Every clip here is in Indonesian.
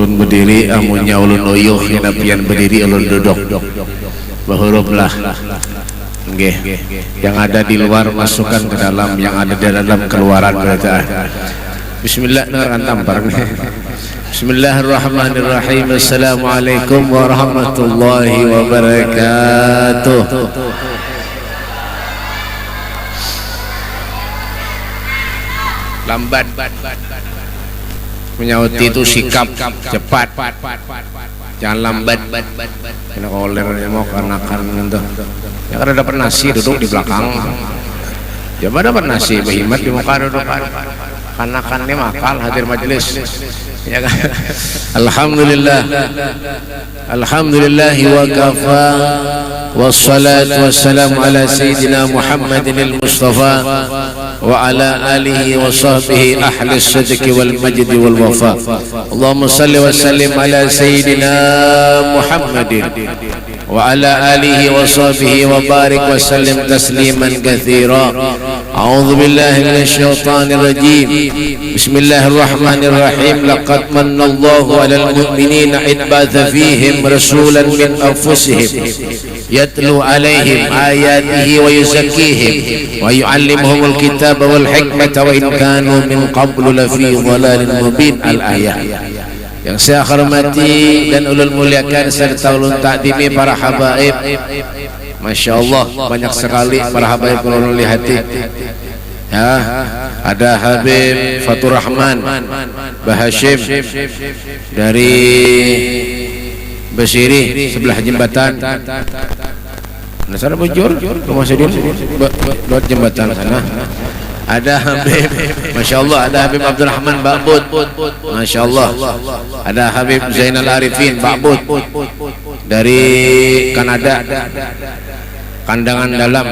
ulun berdiri, amunnya ulun uyuh, kenapian berdiri ulun duduk. Berhuruflah. Nggih. Yang ada di luar masukkan ke dalam, yang ada di dalam keluaran berarti. Bismillah dengarkan tampar. Bismillahirrahmanirrahim. Assalamualaikum warahmatullahi wabarakatuh. Lambat menyauti itu sikap cepat, jangan lambat. Kena koler mau kanakan itu. Ya kada dapat nasi duduk di belakang. Coba dapat nasi berhimat di muka duduk. Kanakan ini makal hadir majelis. Ya kan? Alhamdulillah. Alhamdulillah wa kafa. Wassalatu wassalamu ala sayyidina Muhammadin al-Mustafa wa ala alihi wa sahbihi ahli as-sidqi wal majdi wal wafa. Allahumma salli wa sallim ala sayyidina Muhammadin wa ala alihi wa sahbihi wa barik wa sallim tasliman katsira. A'udzu billahi minasy syaithanir rajim. Bismillahirrahmanirrahim. Laqad manna Allahu 'alal mu'minina id ba'atha fihim rasulan min anfusihim yatlu 'alaihim ayatihi wa yuzakkihim wa yu'allimuhumul kitaba wal hikmata wa in kanu min qablu lafi dhalalin mubin. Al-ayah. Yang saya hormati dan ulul muliakan serta ulun takdimi para habaib. Masya Allah, banyak sekali para habaib ulul hati. Ya, ada Habib Fatur Rahman Bahashim dari Basiri sebelah jembatan. Nah, sana bujur rumah sedih buat jembatan sana. Ada Habib, Masya Allah, ada Habib Abdul Rahman Ba'bud, Masya Allah. Ada Habib Zainal Arifin Ba'bud dari Kanada, Kandangan Dalam.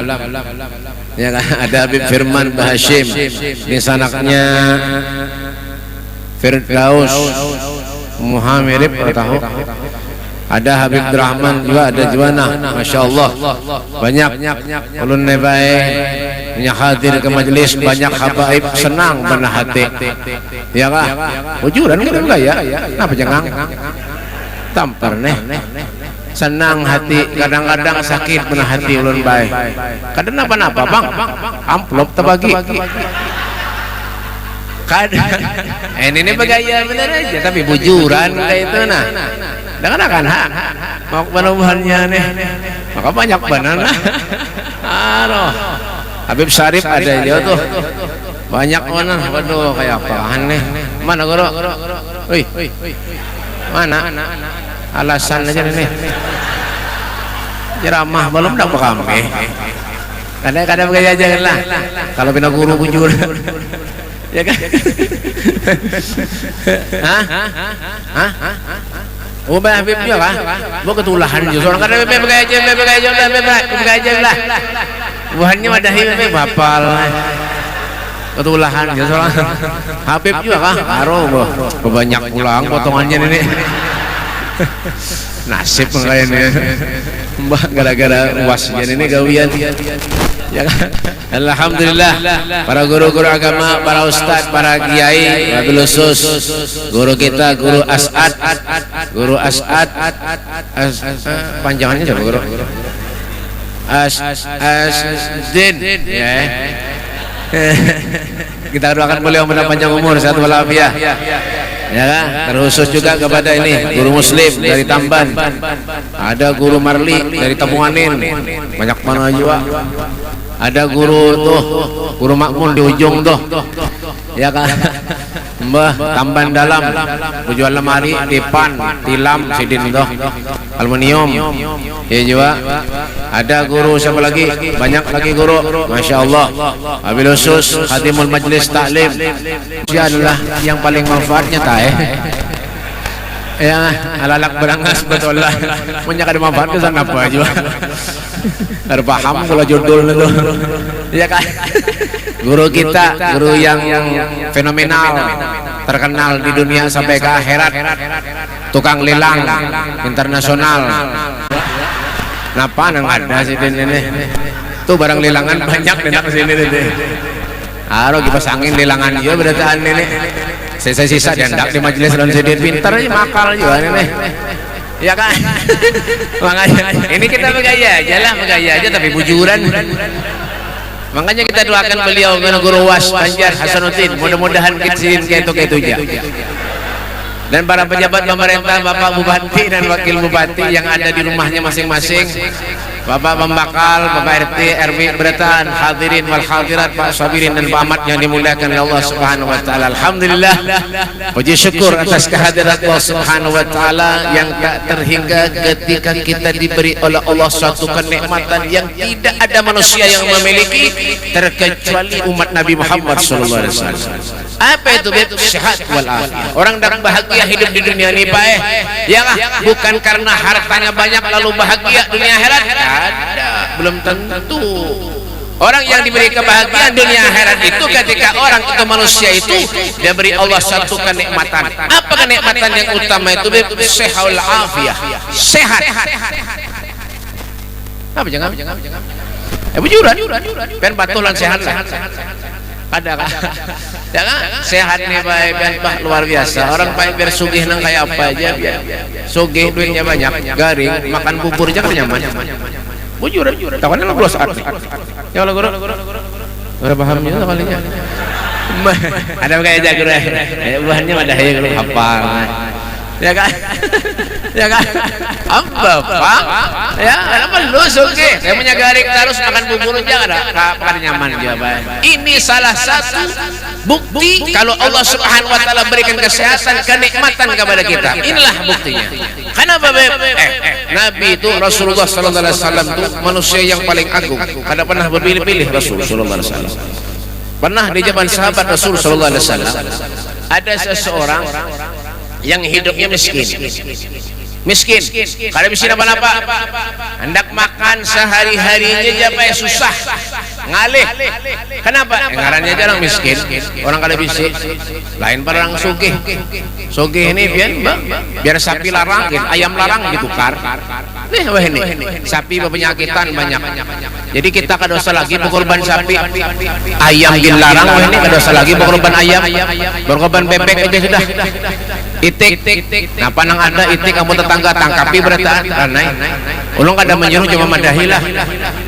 Ya kan? Ada Habib Firman Bahashim, ini sanaknya Firdaus Muhammad tahu. Ada Habib Rahman juga, ada Juwana. Masya Allah, banyak ulun nebae yang hadir ke majelis, banyak habaib senang benar hati. Ya kah? Ujuran kan gaya? Kenapa jangan tampar nih? Senang hati, kadang-kadang sakit benar hati ulun baik. Kadang apa-apa bang, amplop terbagi. Kadang, ini bergaya bener aja, tapi bujuran kayak itu nah. Dengan akan mau penuhannya nih, maka banyak benar nah. Aduh, Habib Syarif ada dia tuh, banyak mana, waduh kayak apaan nih? Mana guru? Wih, mana? Alasan aja nih. Ceramah belum dapat kami. Kadang-kadang begini aja lah. Kalau bina guru bujur. Ya kan? Hah? Oh, Habib juga kah? Mau ketulahan juga. Orang kadang begini aja lah. Buhannya madahi bapal. Ketulahan juga. Habib juga kah? Aduh, banyak pulang potongannya ini. Nasib kayak ini mbak gara-gara uasnya ini gawian ya kan? Alhamdulillah para guru-guru agama, para ustadz, para kiai, wabil khusus guru kita, guru As'ad, panjangannya siapa guru? Asdin ya. Kita doakan beliau panjang umur, sehat walafiat. Ya kan? Terkhusus juga kepada ini guru Muslim dari Tamban, ada guru Marli dari Tamuanin, banyak mana juga. Ada guru tuh, guru Makmun di ujung tuh, ya kan? Mbah Tamban Dalam, tujuan lemari, tipan, tilam, sidin tuh, aluminium, ya juga. Ada guru siapa lagi? Banyak lagi guru, Masya Allah. Wabil khusus Khatimul Majlis Taklim, dia adalah yang paling manfaatnya ya alalak berangas betul lah, punya kada manfaat ke sana apa aja. Harus paham kalau judul itu, ya kan? Guru kita, guru yang fenomenal, terkenal di dunia sampai ke akhirat, tukang lelang internasional. Napa nang ada sih ini? Tuh barang lelangan banyak di sini deh. Aro kipas angin lelangan dia berataan ini. sisa-sisa diandak di majelis lawan sedih pintar aja makal juga nih. Ya kan? Makanya ini kita bergaya aja lah, bergaya aja tapi bujuran. Makanya kita doakan beliau guru was Banjar Hasanuddin, mudah-mudahan kecilin kayak itu aja. Dan para pejabat pemerintah, Bapak Bupati dan Wakil Bupati yang ada di rumahnya masing-masing, Bapak Pembakal, Bapak RT, RW, Beratan, hadirin wal hadirat, Pak Sabirin dan Pak Ahmad yang dimuliakan oleh Allah Subhanahu wa taala. Alhamdulillah, puji syukur atas kehadirat Allah Subhanahu wa taala yang tak terhingga ketika kita diberi oleh Allah suatu kenikmatan yang tidak ada manusia yang memiliki terkecuali umat Nabi Muhammad sallallahu alaihi wasallam. Apa itu? Sehat walafiat. Orang sedang bahagia hidup di dunia ini, Pak. Ya kah? Bukan karena hartanya banyak lalu bahagia dunia akhirat. Ada, belum tentu. Orang yang diberi kebahagiaan dunia akhirat itu ketika orang itu manusia itu dia beri Allah satu kenikmatan. Apa kenikmatan yang utama itu? Sehat walafiat. Sehat. Apa jangan? Bujuran. Pen batulan sehat lah. Ada kan? Ya kan? Sehat nih Pak, luar biasa. Orang Pak biar sugih nang kayak apa aja biar. Sugih duitnya banyak, garing, makan bubur aja kan nyaman. Bujur. Tahunan lo saat. Ya Allah guru. Ora paham juga kalinya. Ada kayak jago deh. Bahannya ada ya guru hafal. Ya kan? Ya kan? Apa Pak? Ya, apa lu sugih? Saya punya garing terus makan bubur aja ada makan nyaman dia, Pak. Ini salah satu bukti kalau Allah Subhanahu wa taala berikan kesehatan, kenikmatan kepada kita. Inilah buktinya. Kenapa Nabi itu Rasulullah sallallahu alaihi wasallam itu manusia yang paling agung. Kada pernah berpilih-pilih Rasul sallallahu alaihi wasallam. Pernah di zaman sahabat Rasul sallallahu alaihi wasallam ada seseorang yang hidupnya miskin, kada bisa apa-apa, hendak makan sehari-harinya japai susah, ngalih. Kenapa? Ngarannya jarang miskin, orang kada bisa. Lain pada orang sugih. Sugih ini biar sapi larangin, ayam larang ditukar. Nih wah ini, sapi berpenyakitan banyak. Jadi kita kada usah lagi berkorban sapi, ayam dilarang. Wah ini kada usah lagi berkorban ayam, berkorban bebek aja sudah. Itik, nah panang ada itik kamu tetangga tangkapi berataan ranai. Ulung kada menyuruh cuma madahi lah.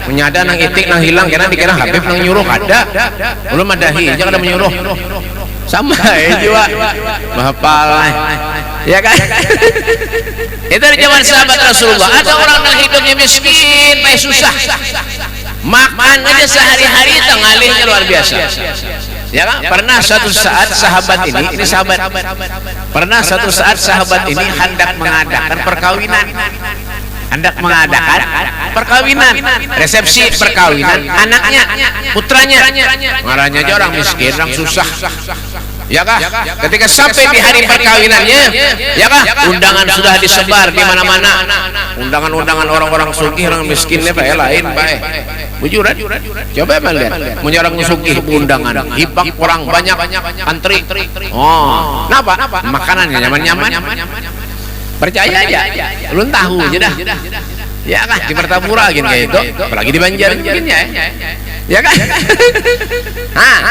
Menyada nang itik nang hilang kena dikira Habib nang nyuruh kada. Ulung madahi aja kada menyuruh. Sama jiwa. Mahapal. Ya kan? Itu di zaman sahabat Rasulullah ada orang yang hidupnya miskin, baik susah. Makan aja sehari-hari tengalihnya luar biasa. Ya kan? Pernah suatu saat sahabat ini sahabat. Pernah suatu saat sahabat ini hendak mengadakan perkawinan. Resepsi perkawinan anaknya, putranya. Marahnya aja orang miskin, orang susah. Ya kah? Ketika sampai di hari perkawinannya, ya kah? Undangan sudah disebar di mana-mana. Undangan-undangan orang-orang sugih, orang miskinnya Pak lain, Pak. Bujuran. Coba emang lihat. Punya orang sugih undangan, hibak orang banyak, antri. Oh, kenapa? Makanannya nyaman-nyaman. Percaya aja. Lu tahu aja dah. Ya kah? Di Pertapura gini kayak itu, apalagi di Banjar mungkin ya. Ya kan?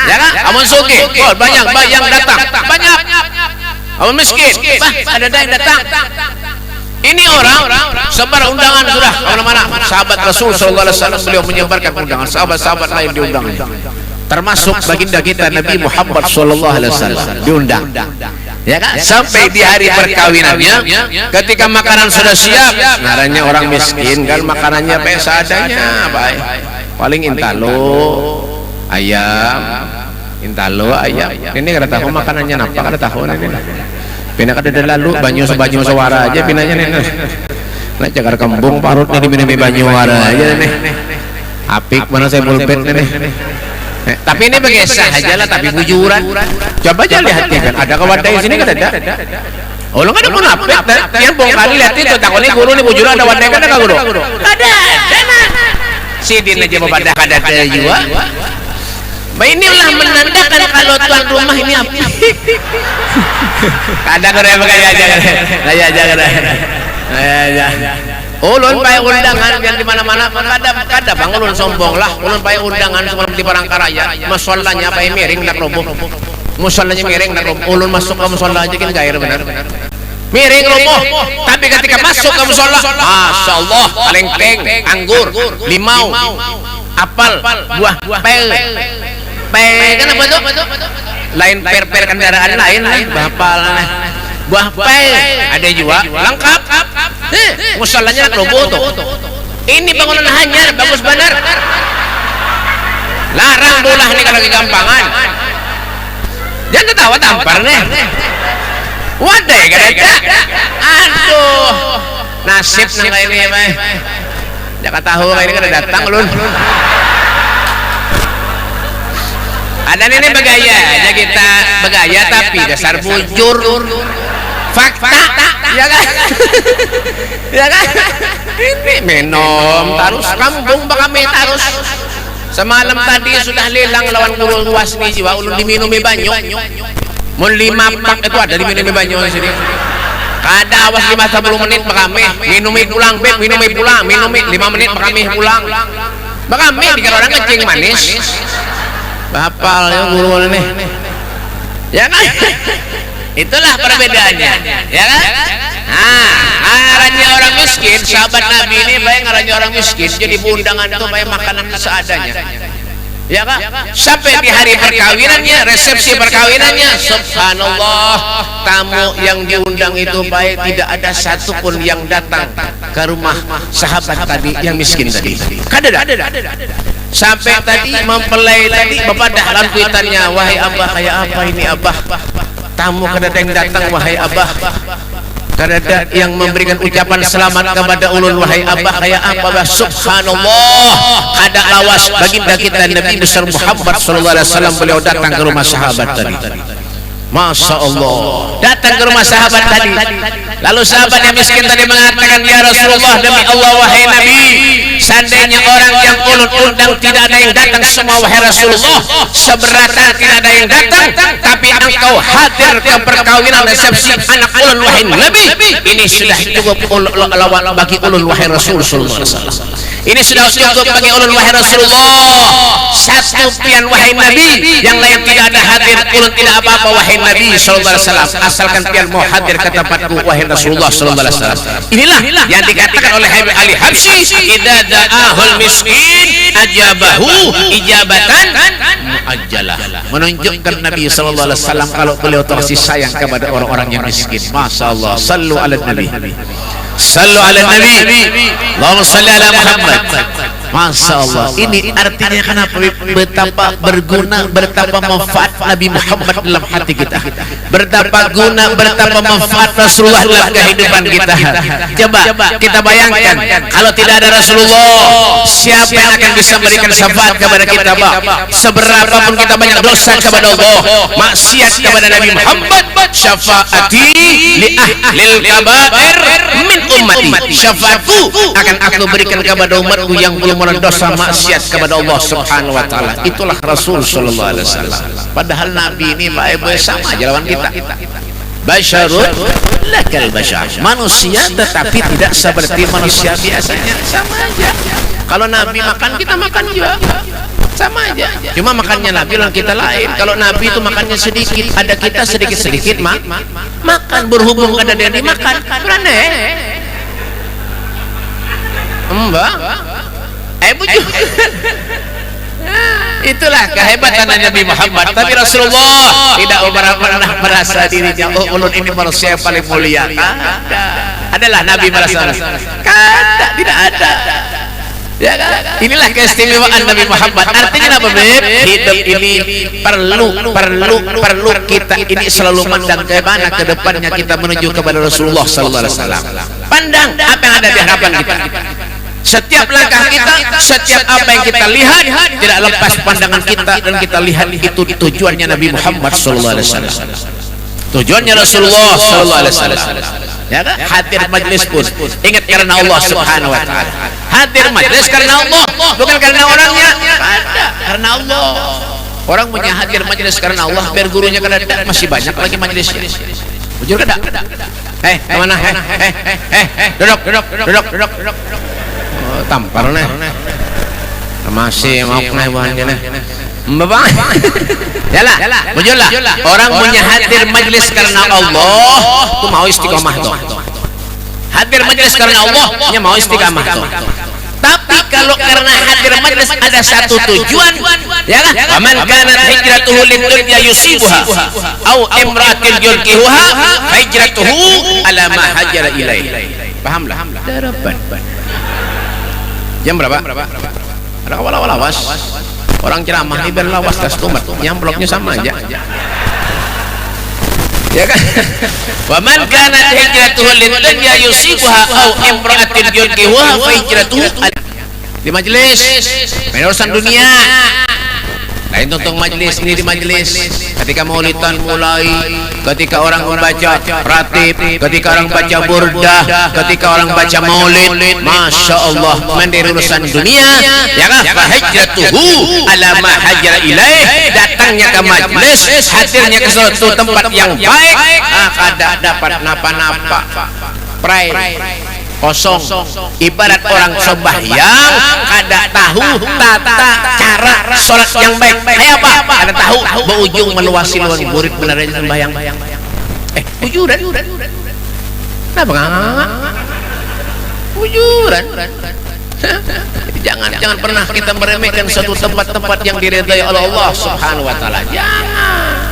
Ya kan? Amun sugih, banyak yang datang. Banyak. Amun miskin, ada yang datang. Ini orang sebar undangan sudah kemana-mana. Sahabat Rasul sallallahu alaihi wasallam beliau menyebarkan undangan, sahabat-sahabat lain diundang. Termasuk baginda kita Nabi Muhammad sallallahu alaihi wasallam diundang. Ya kan? Sampai di hari perkawinannya, ketika makanan sudah siap, ngarannya orang miskin kan makanannya seadanya, baik. Paling intalo ayam. Ini kada tahu makanannya apa, kada tahu ini. Pina kada lalu banyu sewara aja pinanya nih. Nah jagar kembung parutnya diminum banyu wara aja nih. Apik mana saya pulpen nih. Tapi ini begesah aja lah, tapi bujuran. Coba aja lihat kan, ada kawadai sini kan ada. Oh lo kan ada munafik, yang bong kali lihat itu takutnya guru nih bujuran ada wadai kan ada guru? Ada. Sidin aja mau pada kada juga. Inilah menandakan kalau tuan rumah ini api. Kadang kada pakai aja. Ulun pakai undangan yang di mana-mana kada bang ulun sombong lah. Ulun pakai undangan seperti barang karaya. Masalahnya pakai miring nak roboh. Musolanya miring, ulun masuk ke musola aja kan gair benar. Miring roboh, tapi ketika masuk ke musola, masya Allah, kalengkeng, anggur, limau, apel, buah pel, kan apa tuh? Lain per kendaraan lain, bapal, buah pel, ada juga, lengkap. Musolanya roboh tuh. Ini bangunan hanyar, bagus benar. Larang bolah nih kalau kegampangan. Jangan ketawa tampar nih. Wadah gak ada. Aduh, nasib nang kayak ini mah. Jangan tahu kayak ini kada datang ulun. Ada ini begaya, aja kita begaya tapi dasar bujur. Fakta, ya kan? Ya kan? Ini minum terus kampung kami terus. Semalam tadi sudah lelang lawan guru luas nih jiwa ulun diminumi banyu. Mun 5 pak itu ada diminumi banyu di sini. Kada awas 50 menit kami minumi pulang beb minumi pulang minumi 5 menit kami pulang. Kami dikira orang kencing manis. Bapal ya guru ini. Ya kan? Itulah perbedaannya, ya kan? Ngarannya orang miskin, sahabat Nabi ini baik ngarannya orang miskin, jadi undangan itu baik makanan seadanya, ya kan? Sampai di hari perkawinannya, resepsi perkawinannya, subhanallah, tamu yang diundang itu baik tidak ada satupun yang datang ke rumah sahabat tadi yang miskin tadi. Kada. Sampai tadi mempelai tadi bapak dah lampuitannya, wahai abah kayak apa ini abah? Tamu kada ada yang datang wahai abah, kada ada yang memberikan ucapan selamat kepada ulun wahai abah kayak apa bah. Subhanallah, ada lawas baginda kita Nabi besar Muhammad sallallahu alaihi wasallam, beliau datang ke rumah sahabat tadi. Masya Allah, datang ke rumah sahabat tadi. Lalu sahabat yang miskin tadi mengatakan, ya Rasulullah, demi Allah wahai Nabi, seandainya orang yang ulun undang tidak ada yang datang semua wahai Rasulullah, seberata tidak ada yang datang, tapi engkau hadir ke perkawinan resepsi anak ulun wahai Nabi, ini sudah cukup lawan bagi ulun wahai Rasulullah. Ini sudah cukup bagi ulun wahai Rasulullah. Satu pian wahai Nabi, yang lain tidak ada hadir, ulun tidak apa-apa wahai Nabi sallallahu alaihi wasallam, asalkan pian mau hadir ke tempatku wahai Rasulullah sallallahu alaihi wasallam. Inilah yang dikatakan oleh Habib Ali Habsyi, idza da'ahul miskin ajabahu ijabatan muajjalah. Menunjukkan Nabi sallallahu alaihi wasallam kalau beliau kasih sayang kepada orang-orang yang miskin. Masyaallah, sallu ala nabi. Sallu ala nabi. Allahumma salli ala Muhammad. Masya Allah, ini artinya kenapa betapa berguna, betapa manfaat Nabi Muhammad dalam hati kita, betapa guna, betapa manfaat Rasulullah dalam kehidupan kita. Coba kita bayangkan, kalau tidak ada Rasulullah, siapa yang akan bisa memberikan syafaat kepada kita, Pak? Seberapapun kita banyak dosa kepada Allah, maksiat kepada Nabi Muhammad, syafaati li ahlil kabair min ummati, syafaatku akan aku berikan kepada umatku yang belum dosa maksiat kepada Allah Subhanahu wa taala. Itulah Rasul sallallahu alaihi wasallam. Padahal Nabi ini baik sama aja lawan kita. Basyarun lakal basyar. Manusia tetapi tidak seperti manusia biasanya, sama aja. Kalau Nabi makan, kita makan juga. Sama aja. Cuma makannya Nabi lawan kita lain. Kalau Nabi itu makannya sedikit, ada kita sedikit-sedikit makan, berhubung ada yang dimakan. Berane. Mbak itulah kehebatan Nabi Muhammad. Tapi Rasulullah tidak pernah merasa dirinya ulun ini manusia yang paling mulia. Adalah Nabi merasa tidak ada. Ya kan? Inilah keistimewaan Nabi Muhammad. Artinya apa, Beb? Hidup ini perlu kita ini selalu pandang ke mana ke depannya kita menuju kepada Rasulullah sallallahu alaihi wasallam. Pandang apa yang ada di hadapan kita. Setiap langkah kita, setiap apa yang kita lihat tidak lepas pandangan kita, dan kita lihat itu tujuannya Nabi Muhammad sallallahu alaihi wasallam. Tujuannya Rasulullah sallallahu alaihi wasallam. Ya kan? Hadir majlis pun ingat karena Allah Subhanahu wa taala. Hadir majlis karena Allah, bukan karena orangnya. Ada karena Allah. Orang punya hadir majlis karena Allah, biar gurunya kada ada, masih banyak lagi majlisnya. Bujur kada? Kemana? Duduk. Tampar nih masih mau naik bahannya nih mbak yalah Jujurlah, orang punya hadir majlis karena Allah itu mau istiqomah tuh. Hadir majlis karena Allah nya mau istiqomah tuh. Tapi kalau karena hadir majlis ada satu tujuan, ya kan? Faman kanat hijratuhu lidunya yusibuha au imra'atin yulqihuha fa hijratuhu ala ma hajara ilaih. Pahamlah? Darapan. Jam berapa? Ada awal-awas. Orang ceramah ibarat lawas customer, nyamploknya sama aja. Ya kan? Wa man kanat hijratuhu lidunya yusibuha au imra'atin yulqihuha fa hijratuhu di majelis urusan dunia. Lain tentang majelis ini di majelis. Ketika maulidan mulai, ketika orang membaca ratib, ketika orang baca burdah, ketika orang baca maulid, masya Allah, mandiri urusan dunia, ya kan? Fahijratuhu ala ma hajara ilaih. Datangnya ke majelis, hadirnya ke suatu tempat yang baik, kada dapat napa-napa. Pray kosong, ibarat orang sembahyang kada tahu tata cara sholat yang baik. Kayak apa? Kada tahu, berujung meluasi luar murid benar aja sembahyang. Ujuran. Kenapa nggak? Ujuran. Jangan pernah kita meremehkan satu tempat-tempat yang diridhai oleh Allah Subhanahu wa taala. Jangan.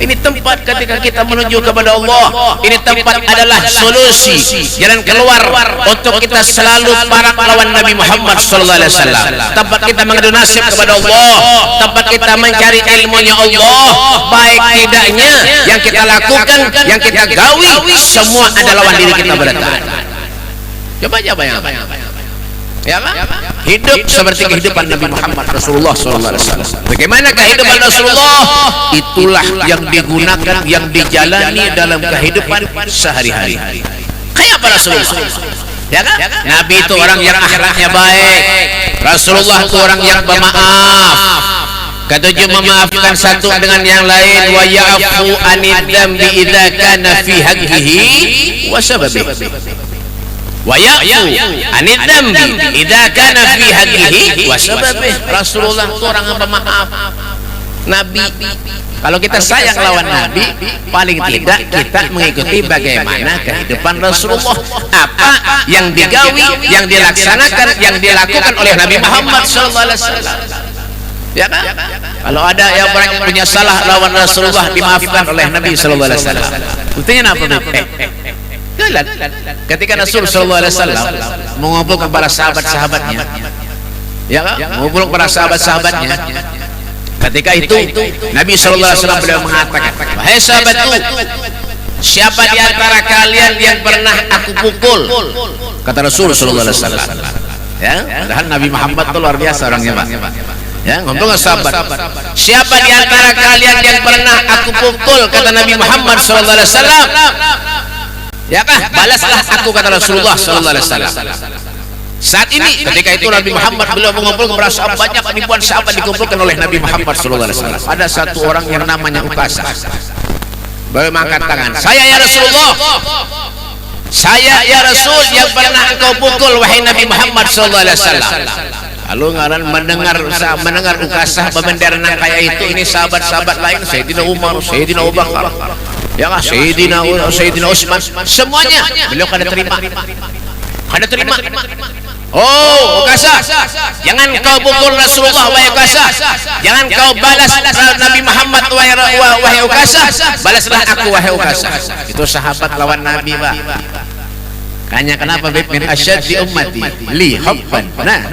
Ini tempat ketika kita menuju kepada Allah. Ini tempat adalah solusi, jalan keluar untuk kita selalu parak lawan Nabi Muhammad sallallahu alaihi wasallam. Tempat kita mengadu nasib kepada Allah, tempat kita mencari ilmunya Allah. Baik tidaknya yang kita lakukan, yang kita gawi, semua adalah lawan diri kita berdatang. Coba bayangkan. Ya kan? Hidup seperti kehidupan Nabi Muhammad Rasulullah sallallahu alaihi wasallam. Bagaimana kehidupan Rasulullah? Itulah yang digunakan, yang dijalani dalam kehidupan sehari-hari. Kayak apa Rasulullah? Ya kan? Nabi itu orang yang akhlaknya baik. Rasulullah itu orang yang pemaaf. Ketujuh, memaafkan satu dengan yang lain. Wa ya'fu anid dzambi idza kana fi haqqihi wa sababihi. Wa ya'fu anid dzambi idza kana fi haqqihi wa sababihi. Rasulullah itu orang yang pemaaf. Nabi, kalau kita sayang lawan Nabi, paling tidak kita mengikuti bagaimana kehidupan Rasulullah, apa yang digawi, yang dilaksanakan, yang dilakukan oleh Nabi Muhammad sallallahu alaihi wasallam. Ya kan? Kalau ada yang punya salah lawan Rasulullah, dimaafkan oleh Nabi sallallahu alaihi wasallam. Buktinya apa? Ketika Rasul sallallahu alaihi wasallam mengumpulkan para sahabat-sahabatnya, ya kan? Mengumpulkan para sahabat-sahabatnya. Ketika itu Nabi sallallahu alaihi wasallam beliau mengatakan, "Wahai sahabatku, siapa di antara kalian yang pernah aku pukul?" Kata Rasul sallallahu alaihi wasallam. Ya, padahal Nabi Muhammad itu luar biasa orangnya, Pak. Ya, ngomong ke sahabat, siapa di antara kalian yang pernah aku pukul? Kata Nabi Muhammad sallallahu alaihi wasallam. Ya kah? Balaslah aku, kata Rasulullah sallallahu alaihi wasallam. Saat ini ketika itu Nabi Muhammad beliau mengumpulkan berasa banyak ribuan sahabat dikumpulkan oleh Nabi Muhammad sallallahu alaihi wasallam. Ada satu orang yang namanya Ukasah. Beliau mengangkat tangan, "Saya ya Rasulullah. Saya ya Rasul yang pernah engkau pukul wahai Nabi Muhammad sallallahu alaihi wasallam." Lalu ngaran mendengar Ukasah bebenderang kayak itu, ini sahabat-sahabat lain, Sayyidina Umar, Sayyidina Abu Bakar, ya kan, Sayyidina Utsman, semuanya beliau kada terima. Oh, Ukasah, jangan kau pukul Rasulullah wahai Ukasah. Jangan kau balas Nabi Muhammad wahai Ukasah. Balaslah aku wahai Ukasah. Itu sahabat lawan Nabi, Pak. Hanya kenapa min asyaddi ummati li hubban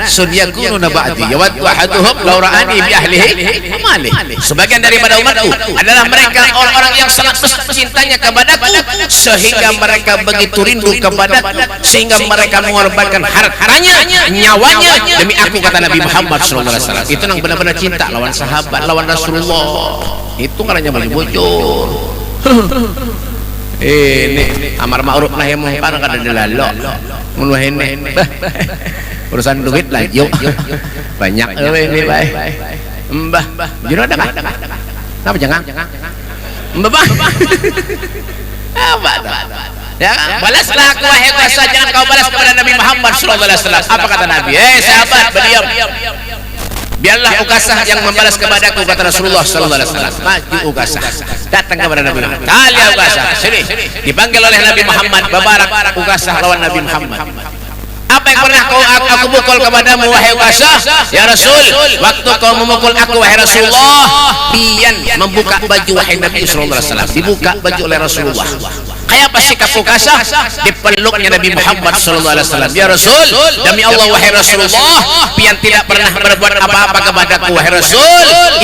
sunyakununa ba'di yawaddu ahaduhum law ra'ani bi ahlihi amali. Sebagian daripada umatku adalah mereka orang-orang yang sangat mencintainya kepadaku sehingga mereka begitu rindu kepadaku sehingga mereka mengorbankan hartanya, nyawanya demi aku, kata Nabi Muhammad sallallahu alaihi wasallam. Itu yang benar-benar cinta lawan sahabat, lawan Rasulullah. Itu ngaranya boleh bocor. Ini amar ma'ruf nahi munkar kada delalo mun wah ini urusan duit lah yuk banyak ini bae mbah jero ada kah napa jangan mbah apa ya balaslah aku wahai Ukasah, jangan kau balas kepada Nabi Muhammad sallallahu alaihi wasallam. Apa kata Nabi? Sahabat, berdiam. Biarlah Ukasah yang membalas kepadaku, kata Rasulullah sallallahu alaihi wasallam. Maju Ukasah, datang kepada Nabi Muhammad. Talia Ukasah, sini. Dipanggil oleh Nabi Muhammad, babarak Ukasah lawan Nabi Muhammad. Apa yang pernah aku pukul kepadamu wahai Ukasah? Ya Rasul, waktu kau memukul aku wahai Rasulullah, pian membuka baju wahai Nabi sallallahu alaihi wasallam. Dibuka baju oleh Rasulullah. Kayak apa sikap Ukasah? Dipeluknya Nabi Muhammad sallallahu alaihi wasallam. Ya Rasul, demi Allah wahai Rasulullah, pian tidak pernah berbuat apa-apa kepadaku wahai Rasul,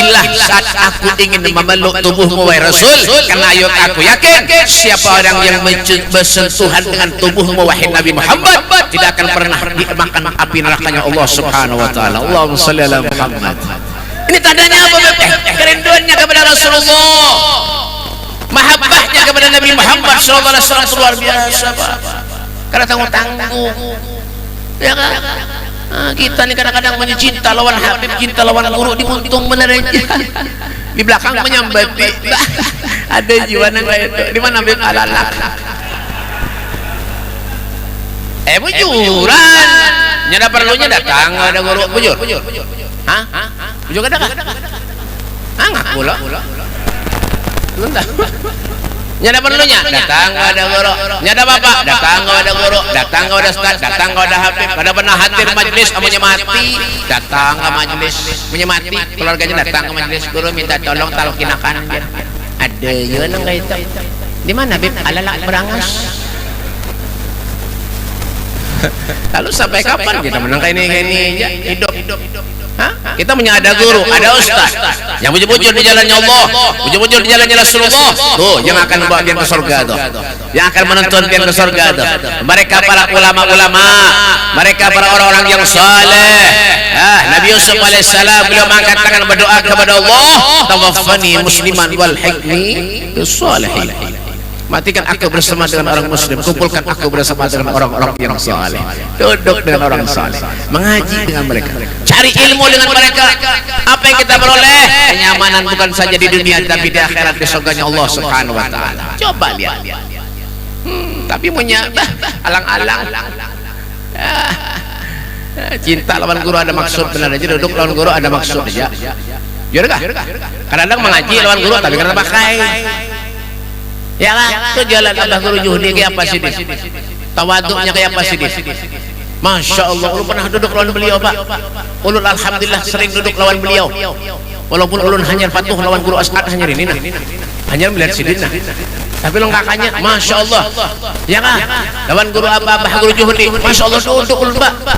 illa saat aku ingin memeluk tubuhmu wahai Rasul, karena ayat aku yakin siapa orang yang bersentuhan dengan tubuhmu wahai Nabi Muhammad tidak akan pernah dimakan api nerakanya Allah Subhanahu wa taala. Allahumma shalli ala Muhammad. Ini tandanya apa, Beb? Kerinduannya kepada Rasulullah, mahabbahnya kepada Nabi Muhammad sallallahu alaihi wasallam luar biasa, Pak. Karena tanggung-tanggung. Ya kan? Kita nih kadang-kadang punya cinta lawan Habib, cinta lawan guru, dimuntung bener aja. Di belakang menyambati. Ada jiwa nang kayak itu. Di mana Habib alalak? Bujuran. Nyada perlunya datang ada guru bujur. Hah? Bujur kada kah? Ngaku lah. Entah. Nyada perlunya datang ada guru. Nyada bapak datang ada guru. Datang ada ustaz, datang ada habib. Kada pernah hadir majelis amunnya mati, datang ke majelis. Punya mati, keluarganya datang ke majelis guru minta tolong talqinakan. Ada ya nang kayak itu. Di mana Habib? Alalak berangas. Lalu sampai kapan kita menang kayak ini hidup? Hah? Kita punya ada guru, ada ustaz yang bujur-bujur di jalannya Allah, bujur-bujur di jalannya Rasulullah. Tuh, yang akan membawa dia ke surga tuh, yang akan menuntun dia ke surga tuh. Mereka para ulama-ulama, mereka para orang-orang yang saleh. Nabi Yusuf alaihissalam beliau mengangkat tangan berdoa kepada Allah, tawaffani musliman wal hikmi bis salihin. Matikan aku bersama dengan orang muslim, kumpulkan aku bersama dengan orang-orang yang saleh, duduk dengan orang saleh, mengaji dengan mereka, cari ilmu dengan mereka. Apa yang kita peroleh? Kenyamanan bukan saja di dunia tapi di akhirat, di surganya Allah Subhanahu wa taala. Coba lihat. Tapi punya alang-alang. Cinta lawan guru ada maksud, benar aja duduk lawan guru ada maksud aja. Jurkah? Kadang-kadang mengaji lawan guru tapi karena pakai. Ya kan? Itu jalan Abah Guru Juhdi kayak apa sih dia? Tawaduknya kayak apa sih dia? Masya Allah, ulun pernah duduk lawan beliau, Pak. Ulun alhamdulillah sering duduk lawan beliau. Walaupun ulun hanya patuh lawan Guru As'ad hanya ini nah. Hanya melihat sidina. Tapi lo kakaknya, Masya Allah. Ya kan? Lawan Guru Abah Guru Juhdi. Masya Allah duduk ulun, Pak.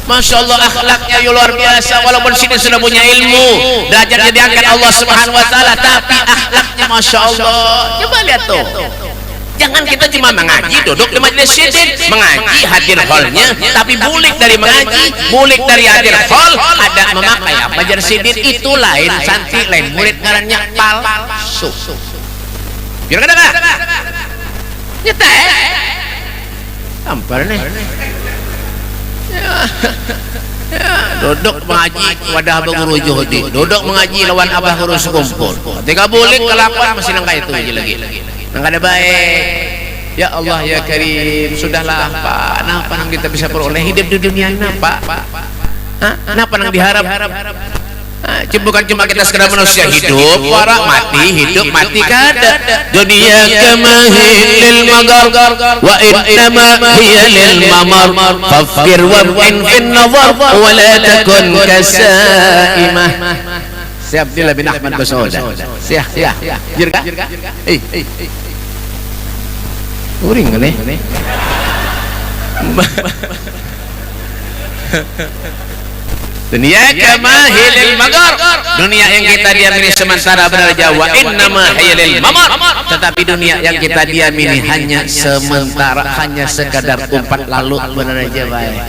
Masya Allah akhlaknya luar biasa. Walaupun sini sudah punya ilmu, derajatnya diangkat Allah Subhanahu wa taala, tapi akhlaknya Masya Allah. Coba lihat tuh. Jangan kita cuma mengaji duduk di majelis sidin, mengaji hadir hallnya, tapi bulik dari mengaji, bulik dari hadir hall, ada memakai apa majelis sidin itu lain, santri lain, murid ngarannya palsu. Biar kada kah? Nyata ampar nih. Duduk mengaji wadah Abah Guru Juhdi, duduk mengaji lawan Abah Guru Sekumpul. Ketika bulik kelakuan masih nangka itu aja lagi. Nangka ada baik. Ya Allah ya Karim, sudahlah Pak. Napa nang kita bisa peroleh hidup di dunia napa? Napa nang diharap? Bukan cuma kita sekedar manusia hidup, para mati, hidup mati kada. Dunia kamahil magar wa innama hiya lil mamar fafkir wab'in fin nazar wa la takun kasaimah. Siap Abdillah bin Ahmad Basauda. Siap. Jirka? Uring nih. Dunia kamahilil magar, dunia yang kita diamini sementara berada wa innama hayalil mamar, tetapi dunia yang kita diamini hanya sementara, hanya sekadar umpat lalu, benar aja baik.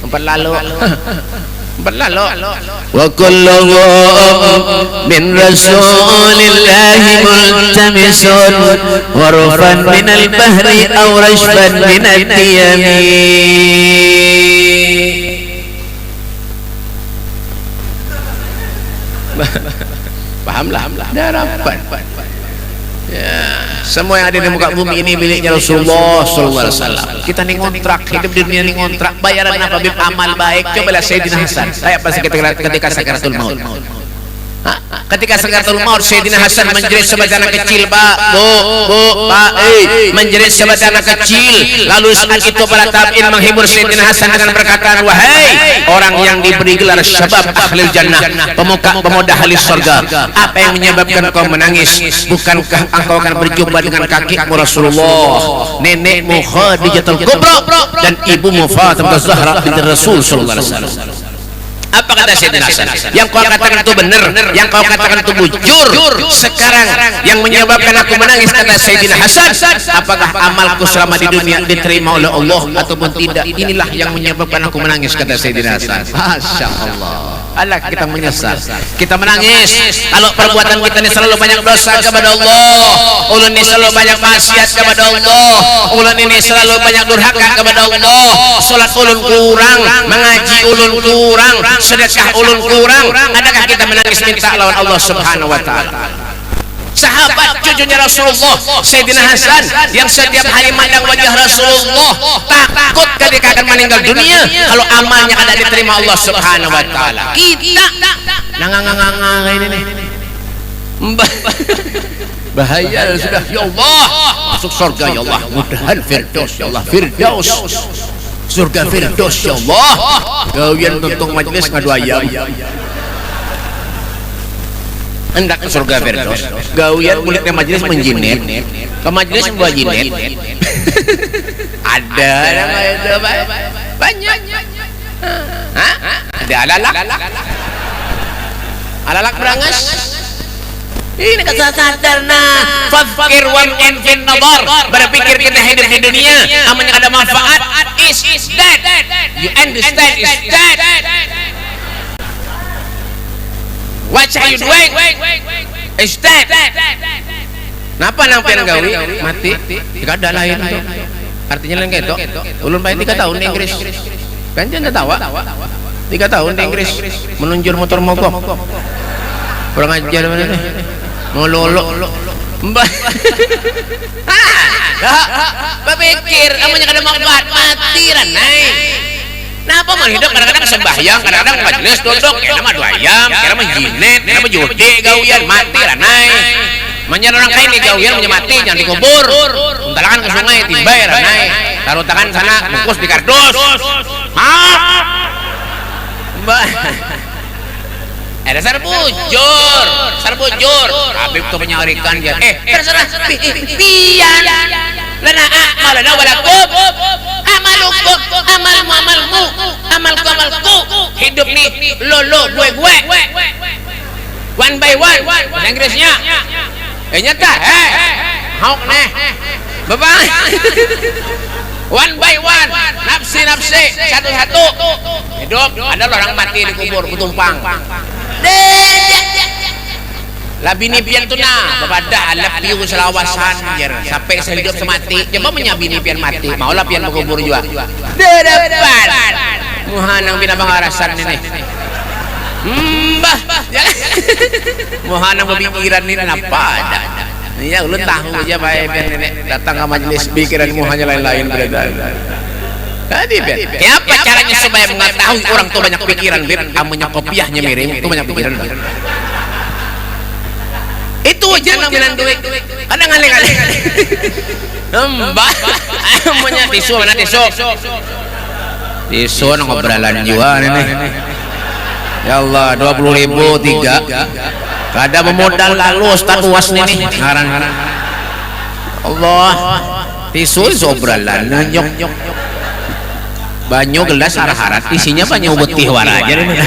Umpat lalu. Wa kullu min rasulillahi multamisun warfan min al-bahri aw rashfan min ad-diyami. Pahamlah harapan. Semua yang ada di muka bumi ini miliknya Rasulullah sallallahu alaihi wasallam. Kita nih ngontrak, hidup di dunia nih ngontrak. Bayaran apa bib amal baik? Cobalah Sayyidina Hasan. Saya pasti ketika sakaratul maut. Ketika sakaratul maut Sayyidina Hasan menjerit sebagai anak kecil, Pak, Pak, menjerit sebagai anak kecil. Lalu saat itu para tabi'in menghibur Sayyidina Hasan dengan perkataan, wahai orang yang diberi gelar syabab ahlil jannah, pemuda ahli surga, apa yang menyebabkan kau menangis? Bukankah engkau akan berjumpa dengan kakekmu Rasulullah, nenekmu Khadijatul Kubra, dan ibumu Fatimah Zahra binti Rasul sallallahu alaihi wasallam? Apa kata Sayyidina Hasan? Yang kau katakan itu benar, yang kau katakan itu bujur. Sekarang yang menyebabkan aku menangis, kata Sayyidina Hasan, apakah amalku selama di dunia diterima oleh Allah ataupun tidak? Inilah yang menyebabkan aku menangis, kata Sayyidina Hasan. Masya Allah. Allah, kita menyesal, kita menangis kalau perbuatan kita ini selalu banyak dosa kepada Allah, ulun ini selalu banyak maksiat kepada Allah, ulun ini selalu banyak durhaka kepada Allah, salat ulun kurang, mengaji ulun kurang, sedekah ulun kurang. Adakah kita menangis minta lawan Allah Subhanahu wa taala? Sahabat cucunya Rasulullah Sayyidina Hasan yang setiap hari mandang wajah Rasulullah, takut ketika akan meninggal dunia kalau amalnya tidak diterima Allah Subhanahu wa taala. Kita ini nih bahaya sudah. Ya Allah, masuk surga ya Allah, mudahan firdaus ya Allah, firdaus, surga firdaus ya Allah. Gawian tuntung majelis ngadu ayam, hendak ke surga firdaus. Gawian kulitnya majelis menjinet, ke majelis membawa jinet. Ada itu banyak. Ada alalak berangas. Ini kata sadar, nah fakir wan infin nadar, berpikir kita hidup di dunia amanya ada manfaat, is dead. You understand, is dead. What are you doing? Is dead. Napa nampian gawi mati? Tidak ada lain tuh. Artinya lain gitu. Ulun main 3 tahun di Inggris. Kan jangan tawa. 3 tahun di Inggris menunjur motor mogok. Kurang ajar mana nih? Ngololo. Mbah. Berpikir amanya kada manfaat, mati ranai. Napa mau hidup kadang-kadang sembahyang, kadang-kadang majelis duduk, kena mah dua ayam, kena mah jinet, kena mah judi, gawian mati ranai. Menyerang orang kain di gawian mati, jangan dikubur. Untalakan ke sungai, timbay ranai. Taruh tangan sana, bungkus di kardus. Maaf. Mbak. Dasar bujur. Habib tuh menyarikan dia. Terserah. Pian. Lana amalana walakum. Amalukum, amalmu, amalku. Hidup nih lo gue. One by one. Bahasa Inggrisnya. Nyata. Hauk nih. Bapak. One by one. Nafsi. Satu-satu. Hidup. Ada orang mati dikubur, kutumpang. Labini pian tu na babada alap piu selawasan jer sampai sehidup semati. Coba menyabini pian mati, maulah pian mengubur juga. Depan. Muhanang binabangarasan ini. Mbah. Muhanang berpikiran ini apa ada. Ya ulun tahu aja bae pian ini datang ke majelis pikiran muhannya lain-lain berada. Tadi pian. Apa caranya supaya mengetahui orang tu banyak pikiran, bir? Amunya kopiahnya miring, itu banyak pikiran. Itu aja nampilan duit. Ada ngale-ngale. Mbah. Amunya tisu mana tisu? Tisu nang obrolan juga ini. Ya Allah, 20.000 3. Kada memodal lalu Ustaz UAS nih. Ngaran. Allah. Tisu obrolan nyok. Banyu gelas arah-arah isinya banyu putih warna aja ini.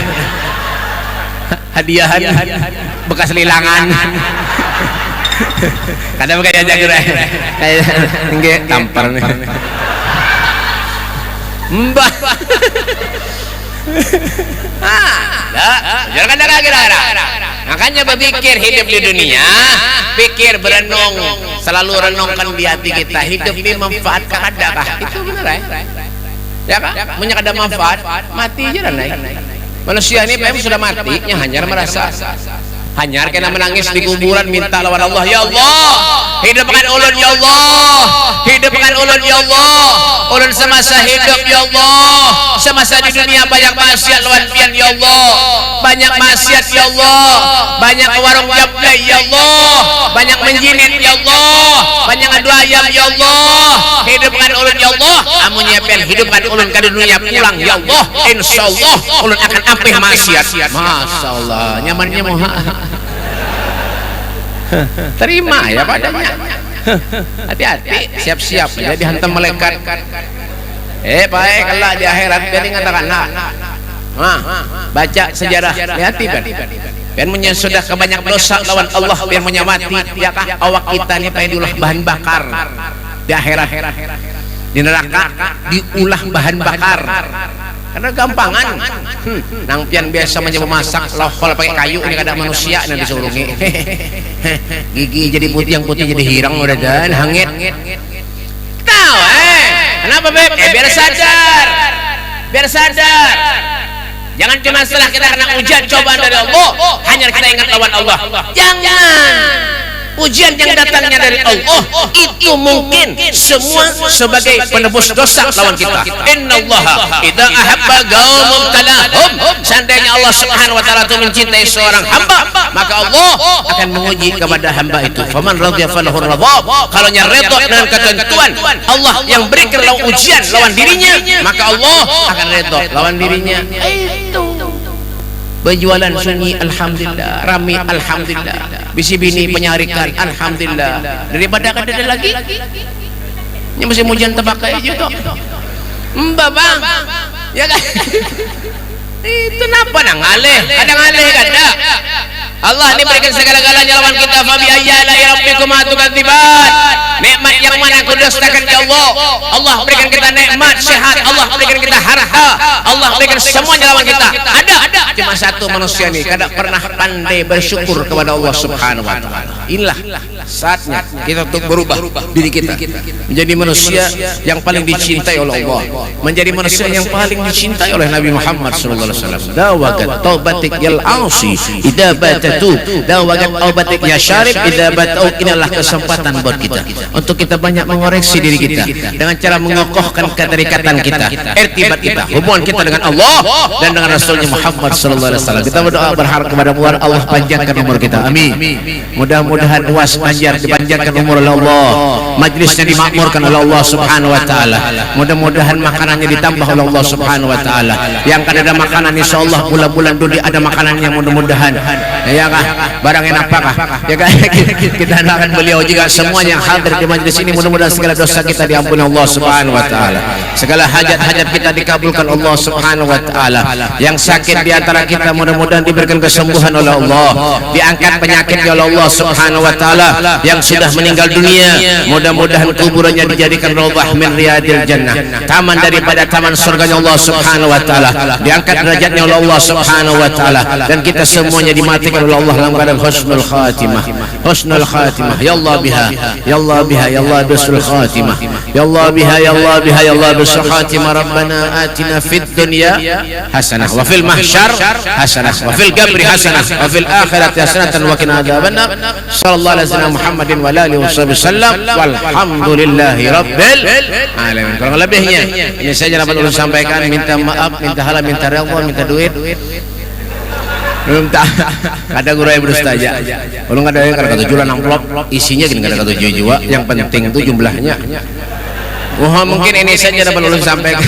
Hadiahan bekas lilangan. Kadang kayak aja gerak. Kayak enggak tampar nih. Mbah. Jangan kira-kira. Makanya berpikir hidup di dunia, pikir berenung, selalu renungkan di hati kita. Hidup ini manfaatkan adakah? Itu benar ya kan? Punya ada manfaat, mati aja dan naik. Manusia ini memang sudah mati, hanya merasa Hanyar kena menangis di kuburan minta lawan Allah, ya Allah hidupkan ulun ya Allah, hidupkan ulun ya Allah, ulun semasa hidup ya Allah, semasa di dunia banyak maksiat lawan pian ya Allah, banyak maksiat ya Allah, banyak warung jablay ya Allah, banyak menjinit ya Allah, banyak adu ayam ya Allah, hidupkan ulun ya Allah, amunnya pian hidupkan ulun ke dunia pulang ya Allah, insyaallah ulun akan apih maksiat. Masya Allah, nyamannya moha terima ya padanya. Hati-hati, siap-siap jadi hantam malaikat. Baik kalau di akhirat jadi ngatakan baca sejarah hati kan biar sudah kebanyak dosa lawan Allah, biar menyamati ya kah awak kita ini pengen diulah bahan bakar di akhirat, di neraka diulah bahan bakar karena gampangan. Nang pian biasa mencoba masak lohol pakai kayu, ini kadang manusia yang disurungi gigi jadi putih, yang putih jadi hirang udah dan hangit tahu kenapa beb? Biar sadar, biar sadar. Jangan cuma setelah kita kena ujian cobaan dari Allah hanya kita ingat lawan Allah. Jangan, ujian yang datangnya dari Allah itu mungkin semua sebagai penebus dosa lawan kita. Innallaha idza ahabba qauman talahum, seandainya Allah Subhanahu wa taala itu mencintai seorang hamba, maka Allah akan menguji kepada hamba itu. Faman radhiya falahu ridha, kalau nya redha dengan ketentuan Allah yang berikan lawan ujian lawan dirinya, maka Allah akan redha lawan dirinya. Itu berjualan sunyi alhamdulillah, rami alhamdulillah, bisi bini penyarikan alhamdulillah, daripada ada lagi ini musim hujan tebakai juga mbak bang ya kan. Itu kenapa nang ngalih, ada ngalih kada Allah ini berikan segala-galanya lawan kita. Fabi ayyala rabbikum atukadziban, nikmat yang mana aku dustakan ya Allah. Allah berikan kita nikmat sehat, Allah berikan kita harta, Allah berikan semuanya lawan kita. Ada cuma satu manusia ini kada pernah pandai bersyukur kepada Allah Subhanahu wa taala. Inilah saatnya kita untuk berubah diri kita menjadi manusia yang paling dicintai oleh Allah, menjadi manusia yang paling dicintai oleh Nabi Muhammad sallallahu alaihi wasallam. Dawagat taubatik yal ausi idza batatu, dawagat taubatik ya syarib idza batau. Inilah kesempatan buat kita untuk kita banyak mengoreksi diri kita dengan cara mengokohkan keterikatan kita, irtibat kita, hubungan kita dengan Allah dan dengan Rasulnya Muhammad sallallahu alaihi wasallam. Kita berdoa berharap kepada Allah panjangkan umur kita, amin. Mudah-mudahan luas dipanjangkan umur oleh Allah, majlisnya dimakmurkan oleh Allah Subhanahu wa taala, mudah-mudahan makanannya ditambah oleh Allah Subhanahu wa taala. Yang kada ada makanan insyaallah bulan-bulan dulu ada makanannya, mudah-mudahan ya kah barang enak apakah ya kah kita doakan beliau juga semua yang hadir di majlis ini, mudah-mudahan segala dosa kita diampuni Allah Subhanahu wa taala, segala hajat-hajat kita dikabulkan Allah Subhanahu wa taala. Yang sakit di antara kita mudah-mudahan diberikan kesembuhan oleh Allah, diangkat penyakitnya oleh Allah Subhanahu wa taala. Yang sudah meninggal dunia mudah-mudahan kuburannya dijadikan raudhah min riyadil jannah, taman daripada taman surganya Allah Subhanahu wa taala, diangkat derajatnya oleh Allah Subhanahu wa taala, dan kita semuanya dimatikan oleh Allah dalam keadaan husnul khatimah, husnul khatimah ya Allah biha ya Allah biha ya Allah bisul khatimah ya Allah biha ya Allah biha ya Allah bisul khatimah. Rabbana atina fid dunya hasanah wa fil mahsyar hasanah wa fil qabri hasanah wa fil akhirati hasanah wa qina adzabannar. Sallallahu alaihi wasallam Muhammadin wa alihi wasallam walhamdulillahi rabbil alamin. Kurang lebihnya ini saja dapat ulun sampaikan. Minta maaf, minta halal, minta redha, minta duit. Belum tak ada guru yang berustaja. Belum ada yang kata jualan amplop isinya gini kata tujuh jiwa. Yang penting itu jumlahnya. Mungkin ini saja dapat ulun sampaikan.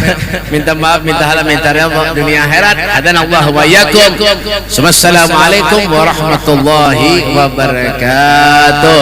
Minta maaf, minta halal, minta redha dunia akhirat. Hadanallahu wa iyyakum. Wassalamualaikum warahmatullahi wabarakatuh.